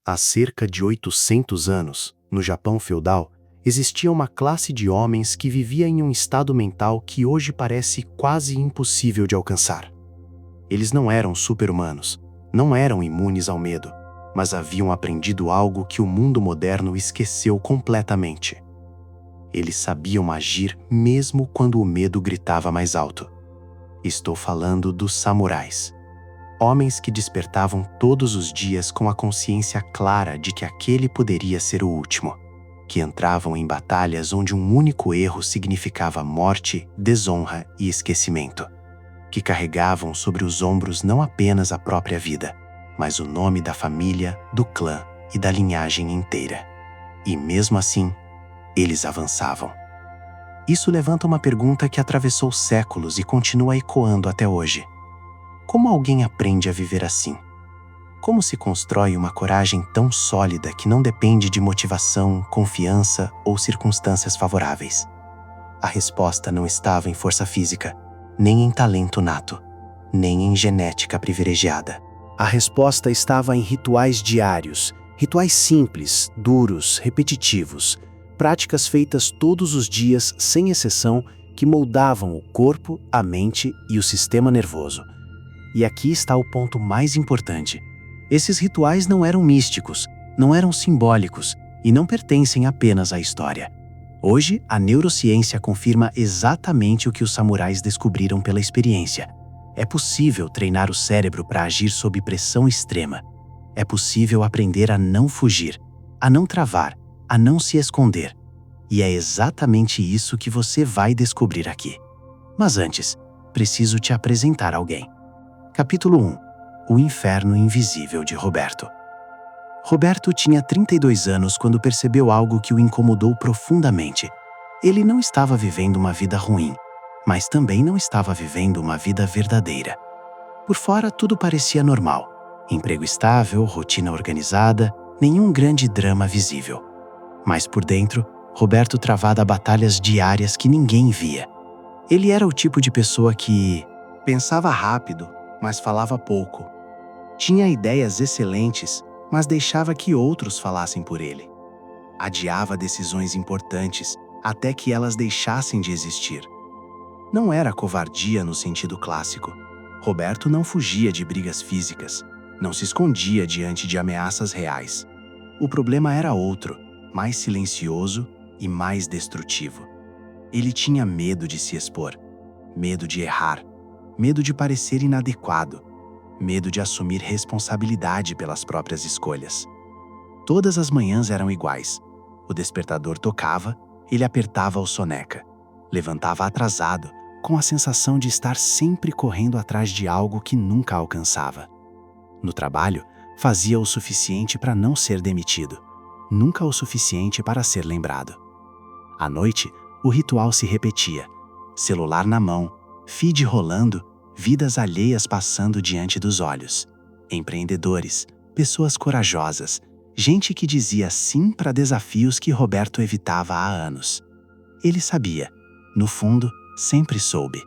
Há cerca de 800 anos, no Japão feudal, existia uma classe de homens que vivia em um estado mental que hoje parece quase impossível de alcançar. Eles não eram super-humanos, não eram imunes ao medo, mas haviam aprendido algo que o mundo moderno esqueceu completamente. Eles sabiam agir mesmo quando o medo gritava mais alto. Estou falando dos samurais. Homens que despertavam todos os dias com a consciência clara de que aquele poderia ser o último, que entravam em batalhas onde um único erro significava morte, desonra e esquecimento, que carregavam sobre os ombros não apenas a própria vida, mas o nome da família, do clã e da linhagem inteira. E mesmo assim, eles avançavam. Isso levanta uma pergunta que atravessou séculos e continua ecoando até hoje. Como alguém aprende a viver assim? Como se constrói uma coragem tão sólida que não depende de motivação, confiança ou circunstâncias favoráveis? A resposta não estava em força física, nem em talento nato, nem em genética privilegiada. A resposta estava em rituais diários, rituais simples, duros, repetitivos, práticas feitas todos os dias, sem exceção, que moldavam o corpo, a mente e o sistema nervoso. E aqui está o ponto mais importante. Esses rituais não eram místicos, não eram simbólicos e não pertencem apenas à história. Hoje, a neurociência confirma exatamente o que os samurais descobriram pela experiência. É possível treinar o cérebro para agir sob pressão extrema. É possível aprender a não fugir, a não travar, a não se esconder. E é exatamente isso que você vai descobrir aqui. Mas antes, preciso te apresentar alguém. Capítulo 1. O Inferno Invisível de Roberto. Roberto tinha 32 anos quando percebeu algo que o incomodou profundamente. Ele não estava vivendo uma vida ruim, mas também não estava vivendo uma vida verdadeira. Por fora, tudo parecia normal. Emprego estável, rotina organizada, nenhum grande drama visível. Mas por dentro, Roberto travava batalhas diárias que ninguém via. Ele era o tipo de pessoa que pensava rápido, mas falava pouco. Tinha ideias excelentes, mas deixava que outros falassem por ele. Adiava decisões importantes até que elas deixassem de existir. Não era covardia no sentido clássico. Roberto não fugia de brigas físicas, não se escondia diante de ameaças reais. O problema era outro, mais silencioso e mais destrutivo. Ele tinha medo de se expor, medo de errar, medo de parecer inadequado, medo de assumir responsabilidade pelas próprias escolhas. Todas as manhãs eram iguais. O despertador tocava, ele apertava o soneca. Levantava atrasado, com a sensação de estar sempre correndo atrás de algo que nunca alcançava. No trabalho, fazia o suficiente para não ser demitido, nunca o suficiente para ser lembrado. À noite, o ritual se repetia. Celular na mão, feed rolando, vidas alheias passando diante dos olhos. Empreendedores, pessoas corajosas, gente que dizia sim para desafios que Roberto evitava há anos. Ele sabia, no fundo, sempre soube.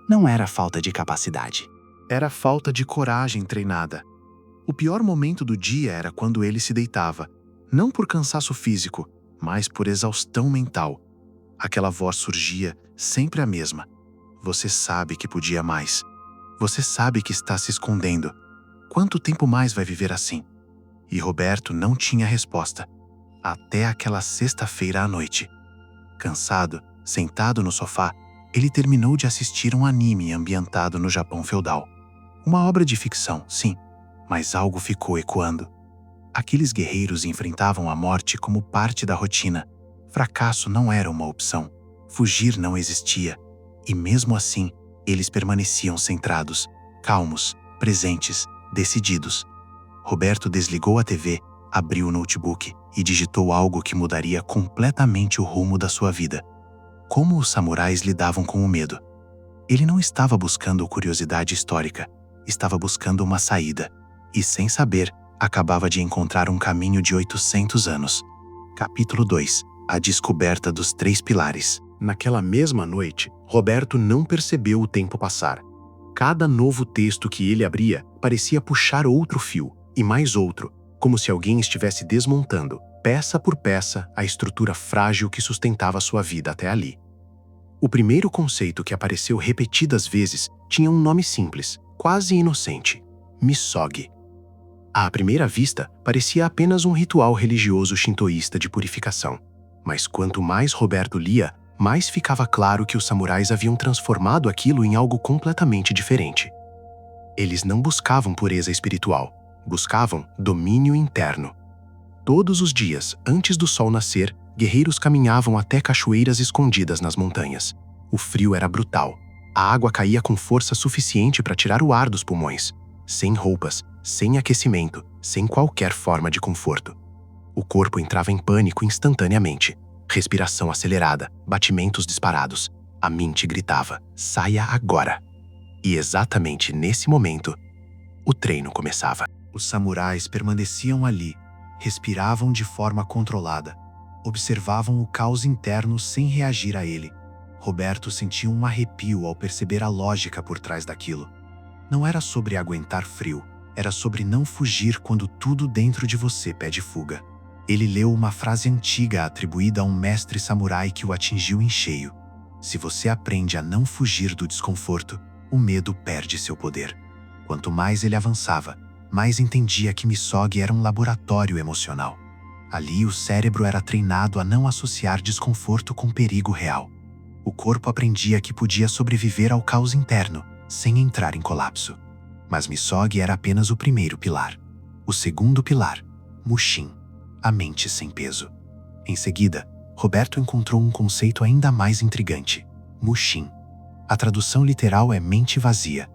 Não era falta de capacidade. Era falta de coragem treinada. O pior momento do dia era quando ele se deitava, não por cansaço físico, mas por exaustão mental. Aquela voz surgia, sempre a mesma. Você sabe que podia mais. Você sabe que está se escondendo. Quanto tempo mais vai viver assim? E Roberto não tinha resposta. Até aquela sexta-feira à noite. Cansado, sentado no sofá, ele terminou de assistir um anime ambientado no Japão feudal. Uma obra de ficção, sim, mas algo ficou ecoando. Aqueles guerreiros enfrentavam a morte como parte da rotina. Fracasso não era uma opção. Fugir não existia. E mesmo assim, eles permaneciam centrados, calmos, presentes, decididos. Roberto desligou a TV, abriu o notebook e digitou algo que mudaria completamente o rumo da sua vida. Como os samurais lidavam com o medo? Ele não estava buscando curiosidade histórica, estava buscando uma saída. E sem saber, acabava de encontrar um caminho de 800 anos. Capítulo 2. A descoberta dos 3 pilares. Naquela mesma noite, Roberto não percebeu o tempo passar. Cada novo texto que ele abria parecia puxar outro fio, e mais outro, como se alguém estivesse desmontando, peça por peça, a estrutura frágil que sustentava sua vida até ali. O primeiro conceito que apareceu repetidas vezes tinha um nome simples, quase inocente: misogi. À primeira vista, parecia apenas um ritual religioso shintoísta de purificação. Mas quanto mais Roberto lia, mais ficava claro que os samurais haviam transformado aquilo em algo completamente diferente. Eles não buscavam pureza espiritual, buscavam domínio interno. Todos os dias, antes do sol nascer, guerreiros caminhavam até cachoeiras escondidas nas montanhas. O frio era brutal. A água caía com força suficiente para tirar o ar dos pulmões. Sem roupas, sem aquecimento, sem qualquer forma de conforto. O corpo entrava em pânico instantaneamente. Respiração acelerada, batimentos disparados. A mente gritava: saia agora! E exatamente nesse momento, o treino começava. Os samurais permaneciam ali, respiravam de forma controlada, observavam o caos interno sem reagir a ele. Roberto sentiu um arrepio ao perceber a lógica por trás daquilo. Não era sobre aguentar frio, era sobre não fugir quando tudo dentro de você pede fuga. Ele leu uma frase antiga atribuída a um mestre samurai que o atingiu em cheio. Se você aprende a não fugir do desconforto, o medo perde seu poder. Quanto mais ele avançava, mais entendia que misogi era um laboratório emocional. Ali o cérebro era treinado a não associar desconforto com perigo real. O corpo aprendia que podia sobreviver ao caos interno, sem entrar em colapso. Mas misogi era apenas o primeiro pilar. O segundo pilar, mushin, a mente sem peso. Em seguida, Roberto encontrou um conceito ainda mais intrigante: mushin. A tradução literal é mente vazia.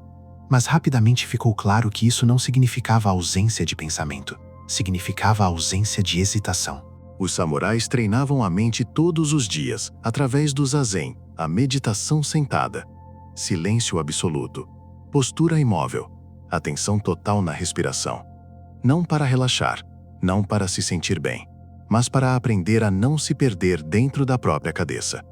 Mas rapidamente ficou claro que isso não significava ausência de pensamento. Significava ausência de hesitação. Os samurais treinavam a mente todos os dias, através do zazen, a meditação sentada. Silêncio absoluto. Postura imóvel. Atenção total na respiração. Não para relaxar, não para se sentir bem, mas para aprender a não se perder dentro da própria cabeça.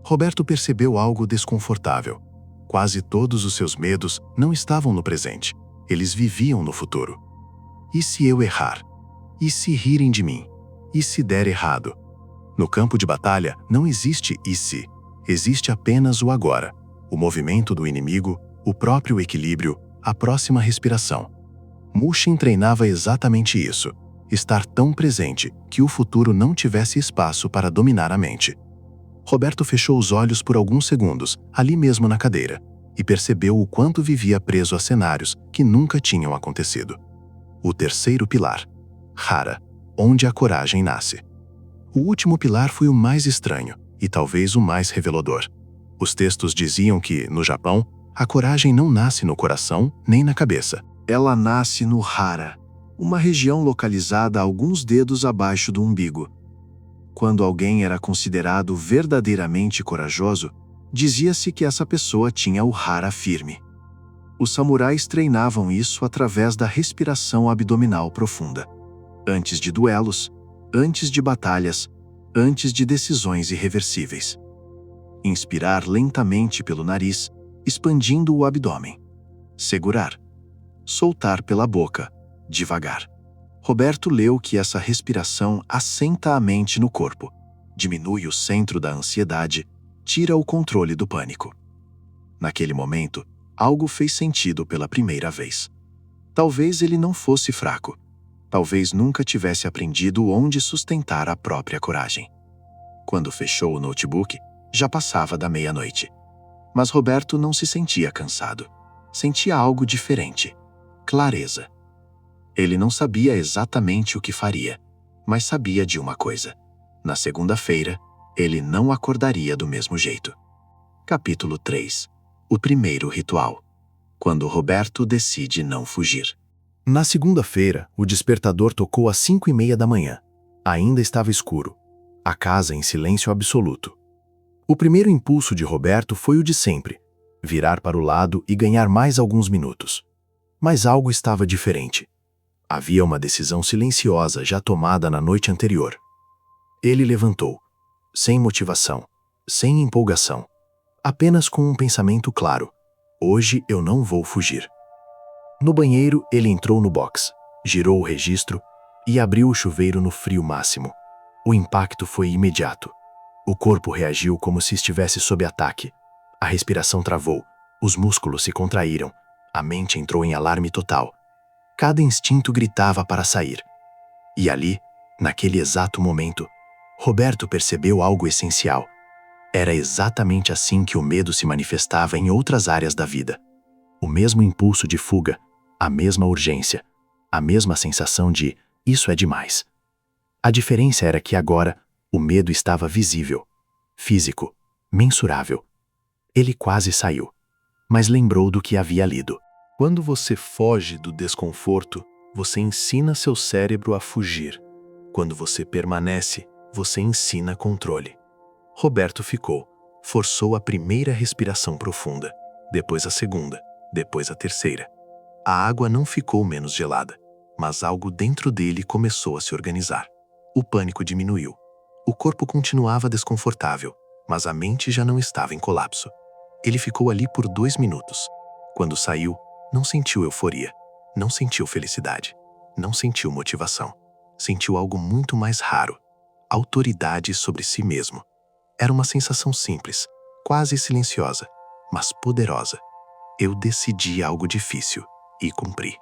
Roberto percebeu algo desconfortável. Quase todos os seus medos não estavam no presente. Eles viviam no futuro. E se eu errar? E se rirem de mim? E se der errado? No campo de batalha não existe e se. Existe apenas o agora. O movimento do inimigo, o próprio equilíbrio, a próxima respiração. Mushin treinava exatamente isso. Estar tão presente que o futuro não tivesse espaço para dominar a mente. Roberto fechou os olhos por alguns segundos, ali mesmo na cadeira, e percebeu o quanto vivia preso a cenários que nunca tinham acontecido. O terceiro pilar, Hara, onde a coragem nasce. O último pilar foi o mais estranho, e talvez o mais revelador. Os textos diziam que, no Japão, a coragem não nasce no coração nem na cabeça. Ela nasce no Hara, uma região localizada a alguns dedos abaixo do umbigo. Quando alguém era considerado verdadeiramente corajoso, dizia-se que essa pessoa tinha o Hara firme. Os samurais treinavam isso através da respiração abdominal profunda. Antes de duelos, antes de batalhas, antes de decisões irreversíveis. Inspirar lentamente pelo nariz, expandindo o abdômen. Segurar. Soltar pela boca, devagar. Roberto leu que essa respiração assenta a mente no corpo, diminui o centro da ansiedade, tira o controle do pânico. Naquele momento, algo fez sentido pela primeira vez. Talvez ele não fosse fraco. Talvez nunca tivesse aprendido onde sustentar a própria coragem. Quando fechou o notebook, já passava da meia-noite. Mas Roberto não se sentia cansado. Sentia algo diferente. Clareza. Ele não sabia exatamente o que faria, mas sabia de uma coisa. Na segunda-feira, ele não acordaria do mesmo jeito. Capítulo 3. O primeiro ritual. Quando Roberto decide não fugir. Na segunda-feira, o despertador tocou às 5:30 da manhã. Ainda estava escuro. A casa em silêncio absoluto. O primeiro impulso de Roberto foi o de sempre: virar para o lado e ganhar mais alguns minutos. Mas algo estava diferente. Havia uma decisão silenciosa já tomada na noite anterior. Ele levantou, sem motivação, sem empolgação, apenas com um pensamento claro: hoje eu não vou fugir. No banheiro, ele entrou no box, girou o registro e abriu o chuveiro no frio máximo. O impacto foi imediato. O corpo reagiu como se estivesse sob ataque. A respiração travou, os músculos se contraíram, a mente entrou em alarme total. Cada instinto gritava para sair. E ali, naquele exato momento, Roberto percebeu algo essencial. Era exatamente assim que o medo se manifestava em outras áreas da vida. O mesmo impulso de fuga, a mesma urgência, a mesma sensação de "isso é demais". A diferença era que agora o medo estava visível, físico, mensurável. Ele quase saiu, mas lembrou do que havia lido. Quando você foge do desconforto, você ensina seu cérebro a fugir. Quando você permanece, você ensina controle. Roberto ficou, forçou a primeira respiração profunda, depois a segunda, depois a terceira. A água não ficou menos gelada, mas algo dentro dele começou a se organizar. O pânico diminuiu. O corpo continuava desconfortável, mas a mente já não estava em colapso. Ele ficou ali por 2 minutos. Quando saiu, não sentiu euforia, não sentiu felicidade, não sentiu motivação. Sentiu algo muito mais raro: autoridade sobre si mesmo. Era uma sensação simples, quase silenciosa, mas poderosa. Eu decidi algo difícil e cumpri.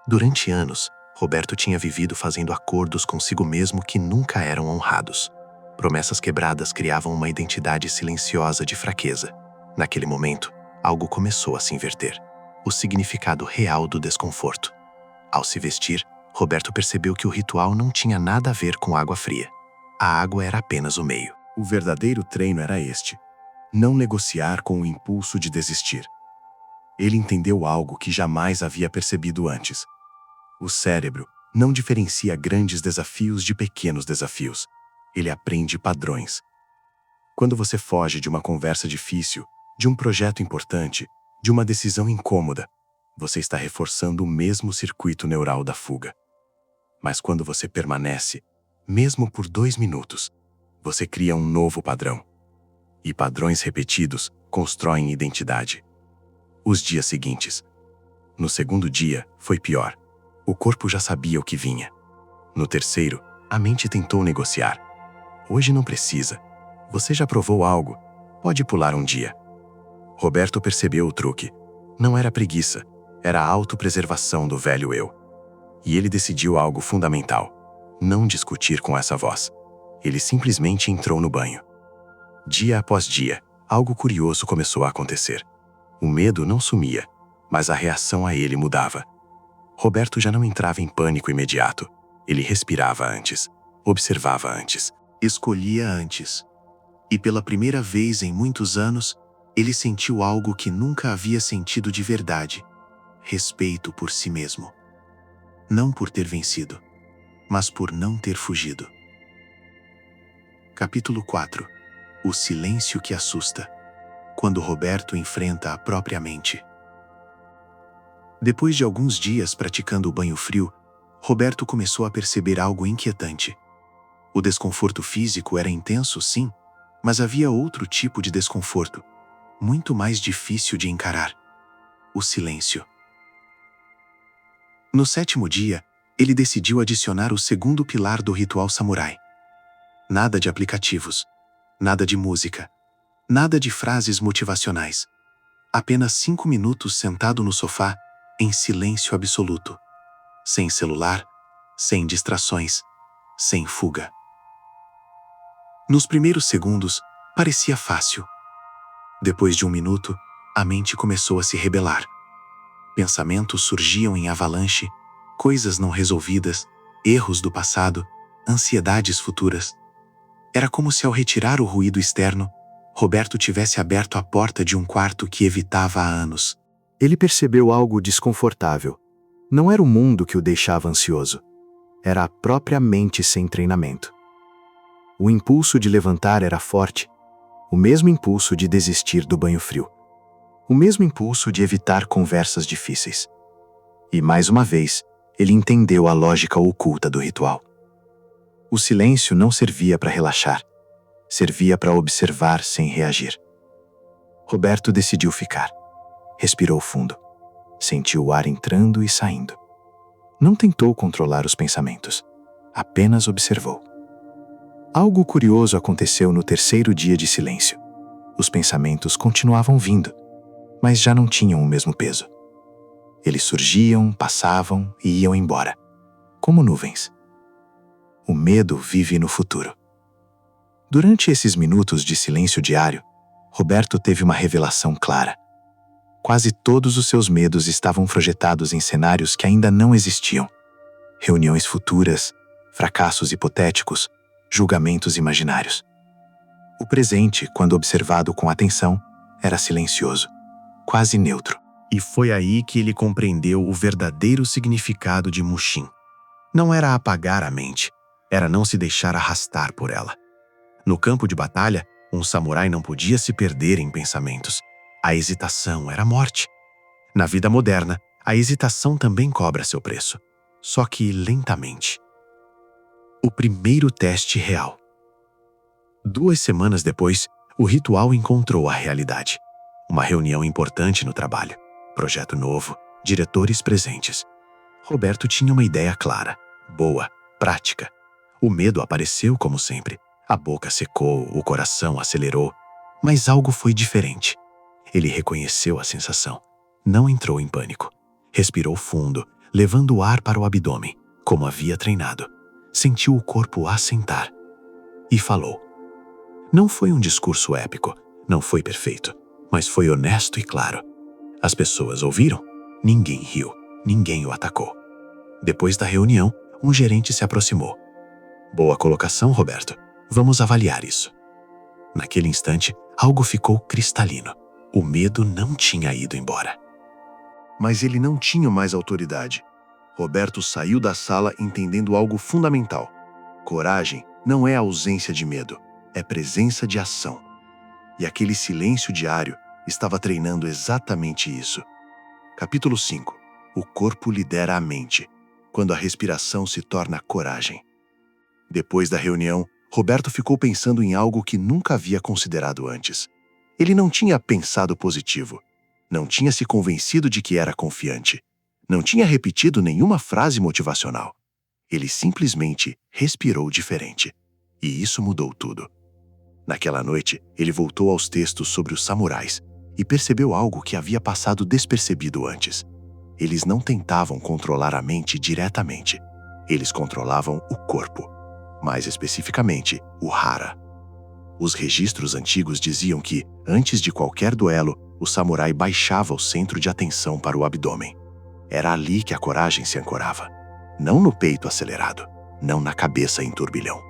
Durante anos, Roberto tinha vivido fazendo acordos consigo mesmo que nunca eram honrados. Promessas quebradas criavam uma identidade silenciosa de fraqueza. Naquele momento, algo começou a se inverter: o significado real do desconforto. Ao se vestir, Roberto percebeu que o ritual não tinha nada a ver com água fria. A água era apenas o meio. O verdadeiro treino era este: não negociar com o impulso de desistir. Ele entendeu algo que jamais havia percebido antes. O cérebro não diferencia grandes desafios de pequenos desafios. Ele aprende padrões. Quando você foge de uma conversa difícil, de um projeto importante, de uma decisão incômoda, você está reforçando o mesmo circuito neural da fuga. Mas quando você permanece, mesmo por 2 minutos, você cria um novo padrão. E padrões repetidos constroem identidade. Os dias seguintes. No segundo dia, foi pior. O corpo já sabia o que vinha. No terceiro, a mente tentou negociar. Hoje não precisa. Você já provou algo. Pode pular um dia. Roberto percebeu o truque. Não era preguiça, era a autopreservação do velho eu. E ele decidiu algo fundamental: não discutir com essa voz. Ele simplesmente entrou no banho. Dia após dia, algo curioso começou a acontecer. O medo não sumia, mas a reação a ele mudava. Roberto já não entrava em pânico imediato. Ele respirava antes, observava antes, escolhia antes. E pela primeira vez em muitos anos, ele sentiu algo que nunca havia sentido de verdade: respeito por si mesmo. Não por ter vencido, mas por não ter fugido. Capítulo 4. O silêncio que assusta. Quando Roberto enfrenta a própria mente. Depois de alguns dias praticando o banho frio, Roberto começou a perceber algo inquietante. O desconforto físico era intenso, sim, mas havia outro tipo de desconforto, muito mais difícil de encarar: o silêncio. No 7º dia, ele decidiu adicionar o segundo pilar do ritual samurai. Nada de aplicativos, nada de música, nada de frases motivacionais. Apenas 5 minutos sentado no sofá, em silêncio absoluto. Sem celular, sem distrações, sem fuga. Nos primeiros segundos, parecia fácil. Depois de 1 minuto, a mente começou a se rebelar. Pensamentos surgiam em avalanche, coisas não resolvidas, erros do passado, ansiedades futuras. Era como se, ao retirar o ruído externo, Roberto tivesse aberto a porta de um quarto que evitava há anos. Ele percebeu algo desconfortável. Não era o mundo que o deixava ansioso. Era a própria mente sem treinamento. O impulso de levantar era forte. O mesmo impulso de desistir do banho frio. O mesmo impulso de evitar conversas difíceis. E, mais uma vez, ele entendeu a lógica oculta do ritual. O silêncio não servia para relaxar. Servia para observar sem reagir. Roberto decidiu ficar. Respirou fundo. Sentiu o ar entrando e saindo. Não tentou controlar os pensamentos. apenas observou. Algo curioso aconteceu no terceiro dia de silêncio. Os pensamentos continuavam vindo, mas já não tinham o mesmo peso. Eles surgiam, passavam e iam embora, como nuvens. O medo vive no futuro. Durante esses minutos de silêncio diário, Roberto teve uma revelação clara. Quase todos os seus medos estavam projetados em cenários que ainda não existiam. Reuniões futuras, fracassos hipotéticos, julgamentos imaginários. O presente, quando observado com atenção, era silencioso, quase neutro. E foi aí que ele compreendeu o verdadeiro significado de Mushin. Não era apagar a mente, era não se deixar arrastar por ela. No campo de batalha, um samurai não podia se perder em pensamentos. A hesitação era morte. Na vida moderna, a hesitação também cobra seu preço, só que lentamente. O primeiro teste real. 2 semanas depois, o ritual encontrou a realidade. Uma reunião importante no trabalho. Projeto novo, diretores presentes. Roberto tinha uma ideia clara, boa, prática. O medo apareceu como sempre. A boca secou, o coração acelerou. Mas algo foi diferente. Ele reconheceu a sensação. Não entrou em pânico. Respirou fundo, levando o ar para o abdômen, como havia treinado. Sentiu o corpo assentar. E falou. Não foi um discurso épico, não foi perfeito, mas foi honesto e claro. As pessoas ouviram? Ninguém riu, ninguém o atacou. Depois da reunião, um gerente se aproximou. Boa colocação, Roberto. Vamos avaliar isso. Naquele instante, algo ficou cristalino. O medo não tinha ido embora. Mas ele não tinha mais autoridade. Roberto saiu da sala entendendo algo fundamental. Coragem não é ausência de medo, é presença de ação. E aquele silêncio diário estava treinando exatamente isso. Capítulo 5. O corpo lidera a mente, quando a respiração se torna coragem. Depois da reunião, Roberto ficou pensando em algo que nunca havia considerado antes. Ele não tinha pensado positivo, não tinha se convencido de que era confiante, não tinha repetido nenhuma frase motivacional. Ele simplesmente respirou diferente. E isso mudou tudo. Naquela noite, ele voltou aos textos sobre os samurais e percebeu algo que havia passado despercebido antes. Eles não tentavam controlar a mente diretamente. Eles controlavam o corpo, mais especificamente, o hara. Os registros antigos diziam que, antes de qualquer duelo, o samurai baixava o centro de atenção para o abdômen. Era ali que a coragem se ancorava. Não no peito acelerado, não na cabeça em turbilhão.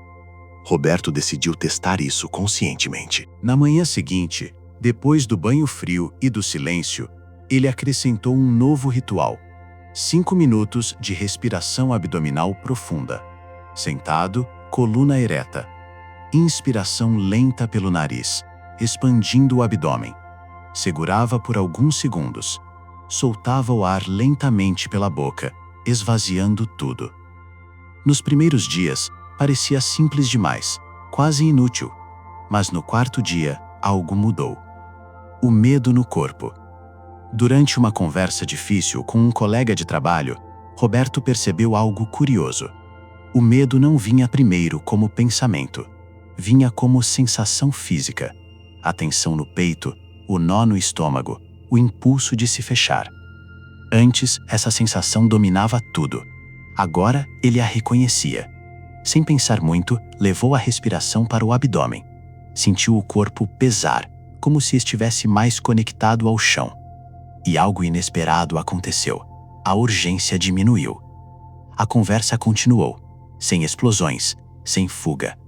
Roberto decidiu testar isso conscientemente. Na manhã seguinte, depois do banho frio e do silêncio, ele acrescentou um novo ritual. 5 minutos de respiração abdominal profunda. Sentado, coluna ereta. Inspiração lenta pelo nariz, expandindo o abdômen. Segurava por alguns segundos. Soltava o ar lentamente pela boca, esvaziando tudo. Nos primeiros dias, parecia simples demais, quase inútil. Mas no 4º dia, algo mudou. O medo no corpo. Durante uma conversa difícil com um colega de trabalho, Roberto percebeu algo curioso. O medo não vinha primeiro como pensamento. Vinha como sensação física. A tensão no peito, o nó no estômago, o impulso de se fechar. Antes, essa sensação dominava tudo. Agora, ele a reconhecia. Sem pensar muito, levou a respiração para o abdômen. Sentiu o corpo pesar, como se estivesse mais conectado ao chão. E algo inesperado aconteceu. A urgência diminuiu. A conversa continuou, sem explosões, sem fuga.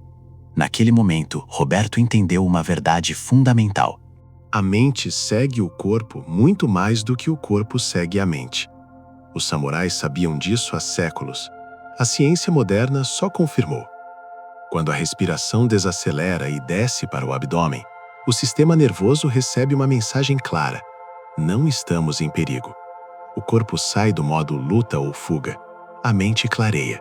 Naquele momento, Roberto entendeu uma verdade fundamental. A mente segue o corpo muito mais do que o corpo segue a mente. Os samurais sabiam disso há séculos. A ciência moderna só confirmou. Quando a respiração desacelera e desce para o abdômen, o sistema nervoso recebe uma mensagem clara: não estamos em perigo. O corpo sai do modo luta ou fuga. A mente clareia.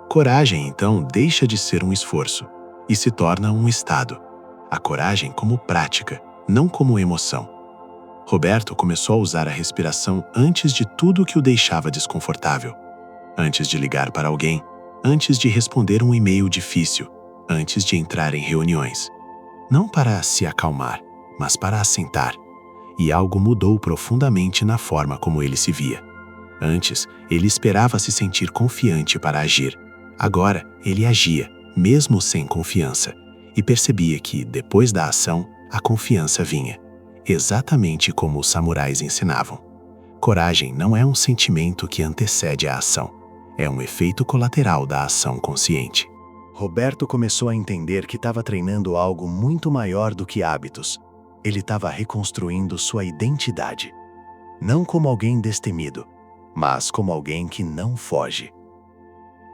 Coragem, então, deixa de ser um esforço e se torna um estado. A coragem como prática, não como emoção. Roberto começou a usar a respiração antes de tudo que o deixava desconfortável. Antes de ligar para alguém, antes de responder um e-mail difícil, antes de entrar em reuniões. Não para se acalmar, mas para assentar. E algo mudou profundamente na forma como ele se via. Antes, ele esperava se sentir confiante para agir. Agora, ele agia, mesmo sem confiança, e percebia que, depois da ação, a confiança vinha, exatamente como os samurais ensinavam. Coragem não é um sentimento que antecede a ação, é um efeito colateral da ação consciente. Roberto começou a entender que estava treinando algo muito maior do que hábitos. Ele estava reconstruindo sua identidade. Não como alguém destemido, mas como alguém que não foge.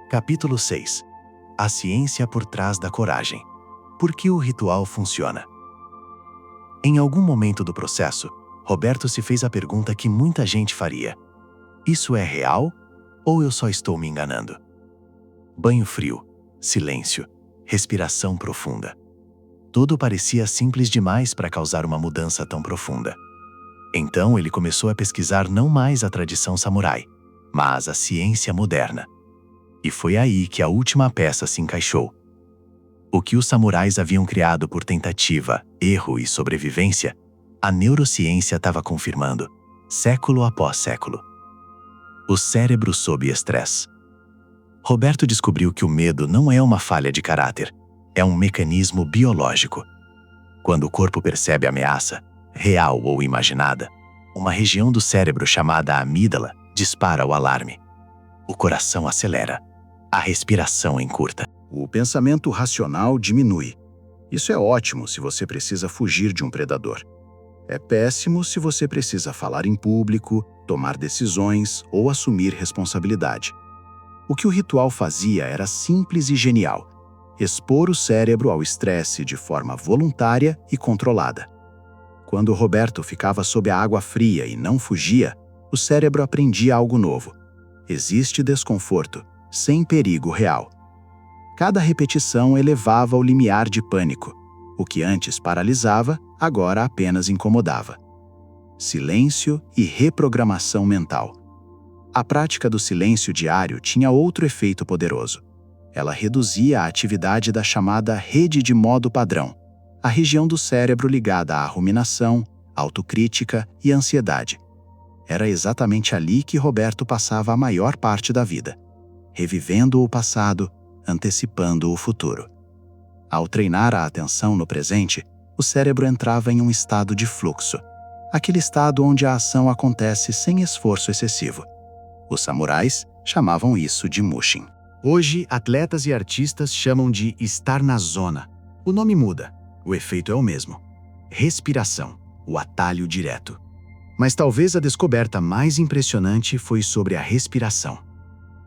Capítulo 6. A ciência por trás da coragem. Por que o ritual funciona? Em algum momento do processo, Roberto se fez a pergunta que muita gente faria: isso é real ou eu só estou me enganando? Banho frio, silêncio, respiração profunda. Tudo parecia simples demais para causar uma mudança tão profunda. Então ele começou a pesquisar não mais a tradição samurai, mas a ciência moderna. E foi aí que a última peça se encaixou. O que os samurais haviam criado por tentativa, erro e sobrevivência, a neurociência estava confirmando, século após século. O cérebro sob estresse. Roberto descobriu que o medo não é uma falha de caráter, é um mecanismo biológico. Quando o corpo percebe ameaça, real ou imaginada, uma região do cérebro chamada amígdala dispara o alarme. O coração acelera, a respiração encurta. O pensamento racional diminui. Isso é ótimo se você precisa fugir de um predador. É péssimo se você precisa falar em público, tomar decisões ou assumir responsabilidade. O que o ritual fazia era simples e genial: expor o cérebro ao estresse de forma voluntária e controlada. Quando Roberto ficava sob a água fria e não fugia, o cérebro aprendia algo novo. Existe desconforto, sem perigo real. Cada repetição elevava o limiar de pânico. O que antes paralisava, agora apenas incomodava. Silêncio e reprogramação mental. A prática do silêncio diário tinha outro efeito poderoso. Ela reduzia a atividade da chamada rede de modo padrão, a região do cérebro ligada à ruminação, autocrítica e ansiedade. Era exatamente ali que Roberto passava a maior parte da vida, revivendo o passado, antecipando o futuro. Ao treinar a atenção no presente, o cérebro entrava em um estado de fluxo, aquele estado onde a ação acontece sem esforço excessivo. Os samurais chamavam isso de mushin. Hoje, atletas e artistas chamam de estar na zona. O nome muda, o efeito é o mesmo. Respiração, o atalho direto. Mas talvez a descoberta mais impressionante foi sobre a respiração.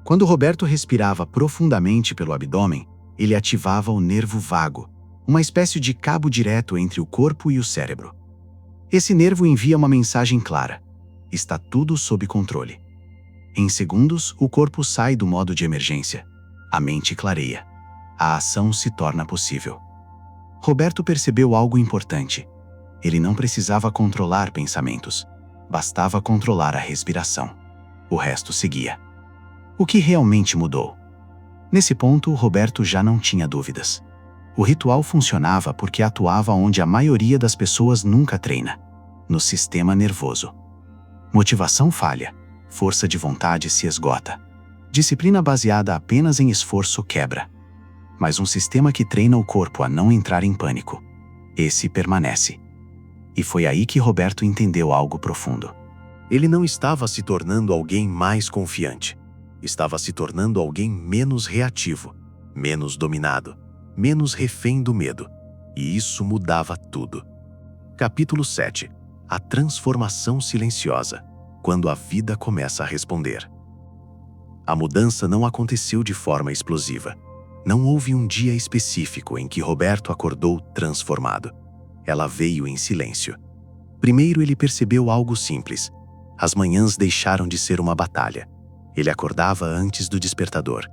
Quando Roberto respirava profundamente pelo abdômen, ele ativava o nervo vago, uma espécie de cabo direto entre o corpo e o cérebro. Esse nervo envia uma mensagem clara: está tudo sob controle. Em segundos, o corpo sai do modo de emergência. A mente clareia. A ação se torna possível. Roberto percebeu algo importante. Ele não precisava controlar pensamentos. Bastava controlar a respiração. O resto seguia. O que realmente mudou? Nesse ponto, Roberto já não tinha dúvidas. O ritual funcionava porque atuava onde a maioria das pessoas nunca treina: no sistema nervoso. Motivação falha. Força de vontade se esgota. Disciplina baseada apenas em esforço quebra. Mas um sistema que treina o corpo a não entrar em pânico, esse permanece. E foi aí que Roberto entendeu algo profundo. Ele não estava se tornando alguém mais confiante. Estava se tornando alguém menos reativo, menos dominado, menos refém do medo. E isso mudava tudo. Capítulo 7. A transformação silenciosa. Quando a vida começa a responder. A mudança não aconteceu de forma explosiva. Não houve um dia específico em que Roberto acordou transformado. Ela veio em silêncio. Primeiro ele percebeu algo simples. As manhãs deixaram de ser uma batalha. Ele acordava antes do despertador.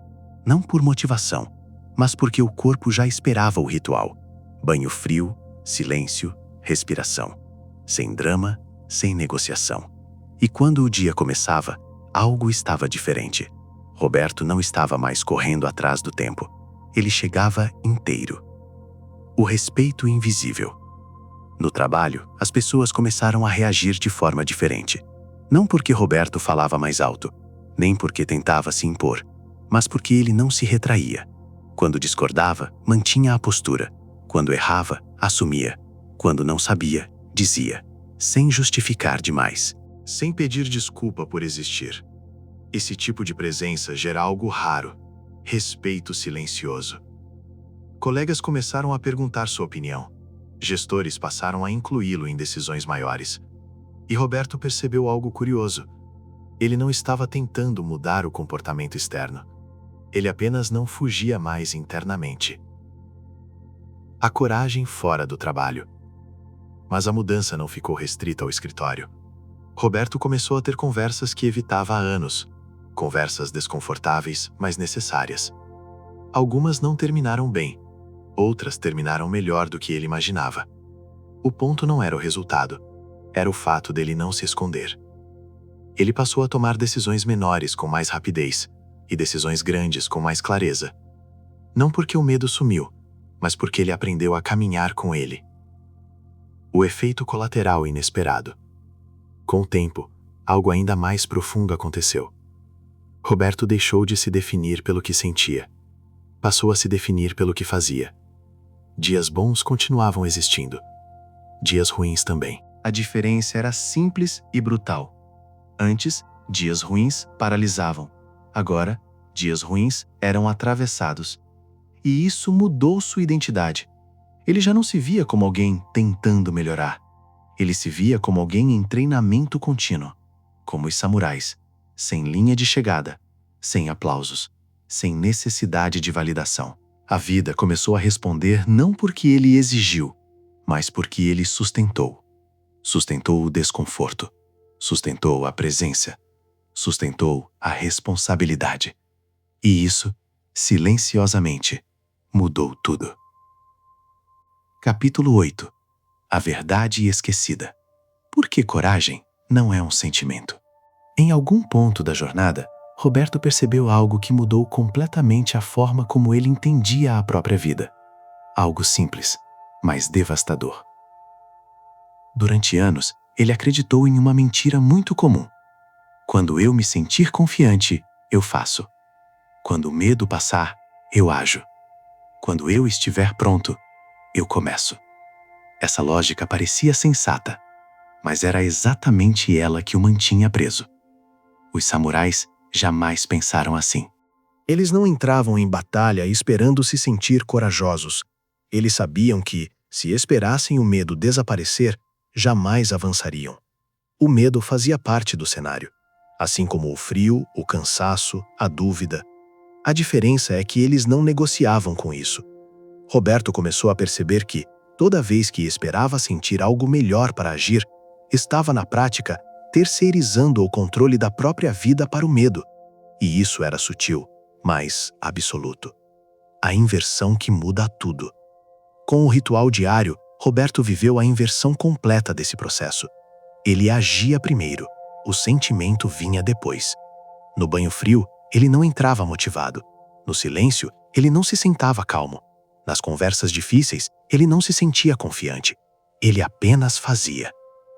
Não por motivação, mas porque o corpo já esperava o ritual. Banho frio, silêncio, respiração. Sem drama, sem negociação. E quando o dia começava, algo estava diferente. Roberto não estava mais correndo atrás do tempo. Ele chegava inteiro. O respeito invisível. No trabalho, as pessoas começaram a reagir de forma diferente. Não porque Roberto falava mais alto, nem porque tentava se impor, mas porque ele não se retraía. Quando discordava, mantinha a postura. Quando errava, assumia. Quando não sabia, dizia, sem justificar demais. Sem pedir desculpa por existir. Esse tipo de presença gera algo raro: respeito silencioso. Colegas começaram a perguntar sua opinião. Gestores passaram a incluí-lo em decisões maiores. E Roberto percebeu algo curioso. Ele não estava tentando mudar o comportamento externo. Ele apenas não fugia mais internamente. A coragem fora do trabalho. Mas a mudança não ficou restrita ao escritório. Roberto começou a ter conversas que evitava há anos. Conversas desconfortáveis, mas necessárias. Algumas não terminaram bem. Outras terminaram melhor do que ele imaginava. O ponto não era o resultado. Era o fato dele não se esconder. Ele passou a tomar decisões menores com mais rapidez e decisões grandes com mais clareza. Não porque o medo sumiu, mas porque ele aprendeu a caminhar com ele. O efeito colateral inesperado. Com o tempo, algo ainda mais profundo aconteceu. Roberto deixou de se definir pelo que sentia. Passou a se definir pelo que fazia. Dias bons continuavam existindo. Dias ruins também. A diferença era simples e brutal. Antes, dias ruins paralisavam. Agora, dias ruins eram atravessados. E isso mudou sua identidade. Ele já não se via como alguém tentando melhorar. Ele se via como alguém em treinamento contínuo. Como os samurais, sem linha de chegada, sem aplausos, sem necessidade de validação. A vida começou a responder não porque ele exigiu, mas porque ele sustentou. Sustentou o desconforto, sustentou a presença, sustentou a responsabilidade. E isso, silenciosamente, mudou tudo. Capítulo 8. A verdade esquecida. Por que coragem não é um sentimento? Em algum ponto da jornada, Roberto percebeu algo que mudou completamente a forma como ele entendia a própria vida. Algo simples, mas devastador. Durante anos, ele acreditou em uma mentira muito comum. Quando eu me sentir confiante, eu faço. Quando o medo passar, eu ajo. Quando eu estiver pronto, eu começo. Essa lógica parecia sensata, mas era exatamente ela que o mantinha preso. Os samurais jamais pensaram assim. Eles não entravam em batalha esperando se sentir corajosos. Eles sabiam que, se esperassem o medo desaparecer, jamais avançariam. O medo fazia parte do cenário, assim como o frio, o cansaço, a dúvida. A diferença é que eles não negociavam com isso. Roberto começou a perceber que, toda vez que esperava sentir algo melhor para agir, estava na prática terceirizando o controle da própria vida para o medo. E isso era sutil, mas absoluto. A inversão que muda tudo. Com o ritual diário, Roberto viveu a inversão completa desse processo. Ele agia primeiro, o sentimento vinha depois. No banho frio, ele não entrava motivado. No silêncio, ele não se sentava calmo. Nas conversas difíceis, ele não se sentia confiante. Ele apenas fazia.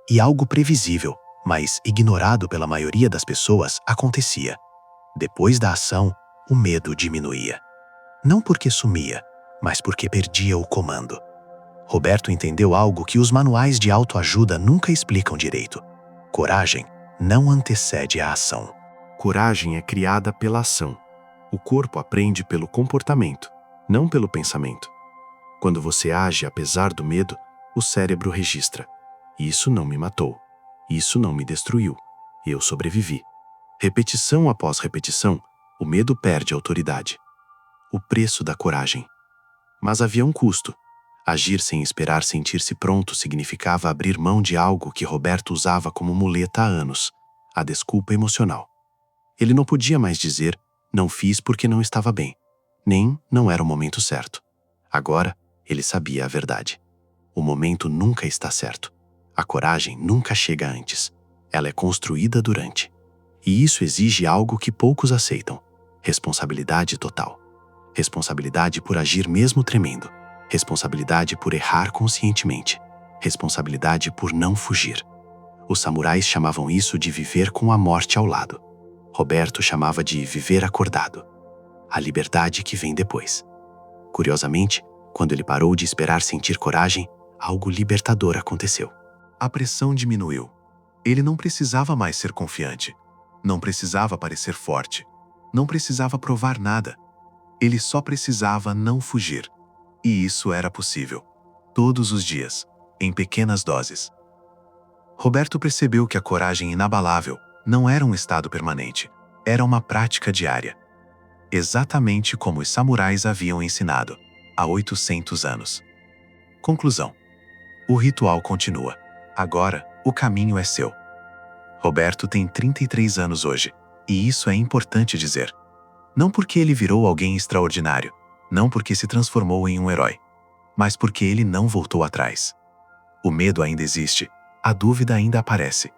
E algo previsível, mas ignorado pela maioria das pessoas, acontecia. Depois da ação, o medo diminuía. Não porque sumia, mas porque perdia o comando. Roberto entendeu algo que os manuais de autoajuda nunca explicam direito. Coragem não antecede a ação. Coragem é criada pela ação. O corpo aprende pelo comportamento, não pelo pensamento. Quando você age apesar do medo, o cérebro registra. Isso não me matou. Isso não me destruiu. Eu sobrevivi. Repetição após repetição, o medo perde autoridade. O preço da coragem. Mas havia um custo. Agir sem esperar sentir-se pronto significava abrir mão de algo que Roberto usava como muleta há anos, a desculpa emocional. Ele não podia mais dizer, não fiz porque não estava bem, nem não era o momento certo. Agora, ele sabia a verdade. O momento nunca está certo. A coragem nunca chega antes. Ela é construída durante. E isso exige algo que poucos aceitam: Responsabilidade total. Responsabilidade por agir mesmo tremendo. Responsabilidade por errar conscientemente. Responsabilidade por não fugir. Os samurais chamavam isso de viver com a morte ao lado. Roberto chamava de viver acordado. A liberdade que vem depois. Curiosamente, quando ele parou de esperar sentir coragem, algo libertador aconteceu. A pressão diminuiu. Ele não precisava mais ser confiante. Não precisava parecer forte. Não precisava provar nada. Ele só precisava não fugir. E isso era possível. Todos os dias, em pequenas doses. Roberto percebeu que a coragem inabalável não era um estado permanente. Era uma prática diária. Exatamente como os samurais haviam ensinado, há 800 anos. Conclusão. O ritual continua. Agora, o caminho é seu. Roberto tem 33 anos hoje, e isso é importante dizer. Não porque ele virou alguém extraordinário, não porque se transformou em um herói, mas porque ele não voltou atrás. O medo ainda existe, a dúvida ainda aparece.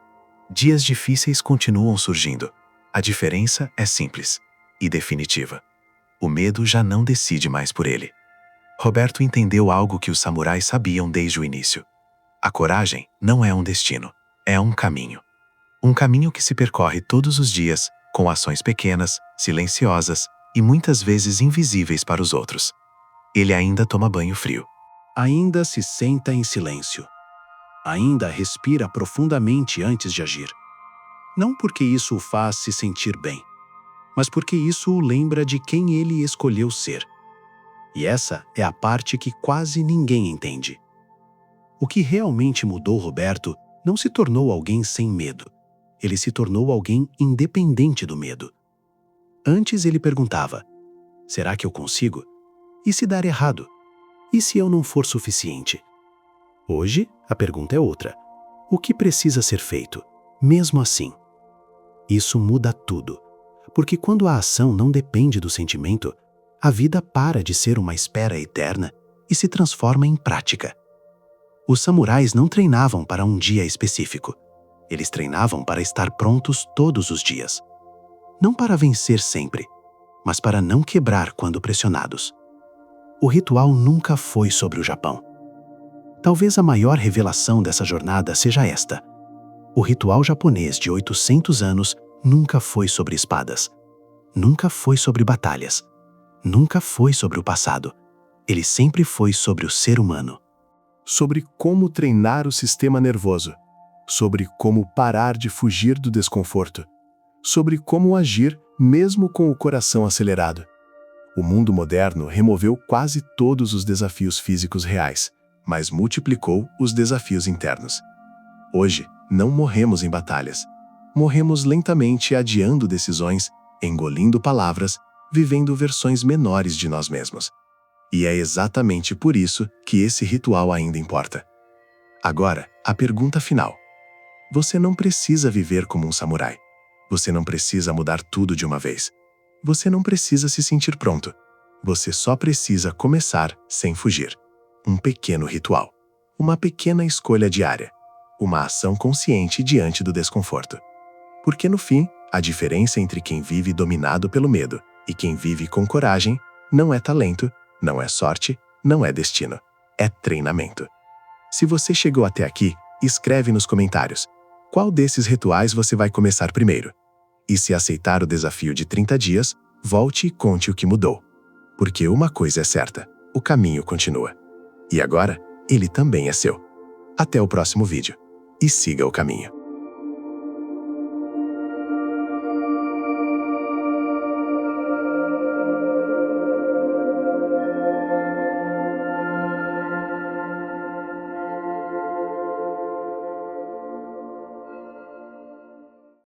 Dias difíceis continuam surgindo. A diferença é simples e definitiva. O medo já não decide mais por ele. Roberto entendeu algo que os samurais sabiam desde o início. A coragem não é um destino, é um caminho. Um caminho que se percorre todos os dias, com ações pequenas, silenciosas e muitas vezes invisíveis para os outros. Ele ainda toma banho frio. Ainda se senta em silêncio. Ainda respira profundamente antes de agir. Não porque isso o faz se sentir bem, mas porque isso o lembra de quem ele escolheu ser. E essa é a parte que quase ninguém entende. O que realmente mudou Roberto não se tornou alguém sem medo. Ele se tornou alguém independente do medo. Antes ele perguntava: será que eu consigo? E se dar errado? E se eu não for suficiente? Hoje, a pergunta é outra. O que precisa ser feito, mesmo assim? Isso muda tudo, porque quando a ação não depende do sentimento, a vida para de ser uma espera eterna e se transforma em prática. Os samurais não treinavam para um dia específico. Eles treinavam para estar prontos todos os dias. Não para vencer sempre, mas para não quebrar quando pressionados. O ritual nunca foi sobre o Japão. Talvez a maior revelação dessa jornada seja esta. O ritual japonês de 800 anos nunca foi sobre espadas. Nunca foi sobre batalhas. Nunca foi sobre o passado. Ele sempre foi sobre o ser humano. Sobre como treinar o sistema nervoso. Sobre como parar de fugir do desconforto. Sobre como agir mesmo com o coração acelerado. O mundo moderno removeu quase todos os desafios físicos reais, mas multiplicou os desafios internos. Hoje, não morremos em batalhas. Morremos lentamente adiando decisões, engolindo palavras, vivendo versões menores de nós mesmos. E é exatamente por isso que esse ritual ainda importa. Agora, a pergunta final. Você não precisa viver como um samurai. Você não precisa mudar tudo de uma vez. Você não precisa se sentir pronto. Você só precisa começar sem fugir. Um pequeno ritual. Uma pequena escolha diária. Uma ação consciente diante do desconforto. Porque no fim, a diferença entre quem vive dominado pelo medo e quem vive com coragem não é talento, não é sorte, não é destino. É treinamento. Se você chegou até aqui, escreve nos comentários. Qual desses rituais você vai começar primeiro? E se aceitar o desafio de 30 dias, volte e conte o que mudou. Porque uma coisa é certa, o caminho continua. E agora, ele também é seu. Até o próximo vídeo. E siga o caminho.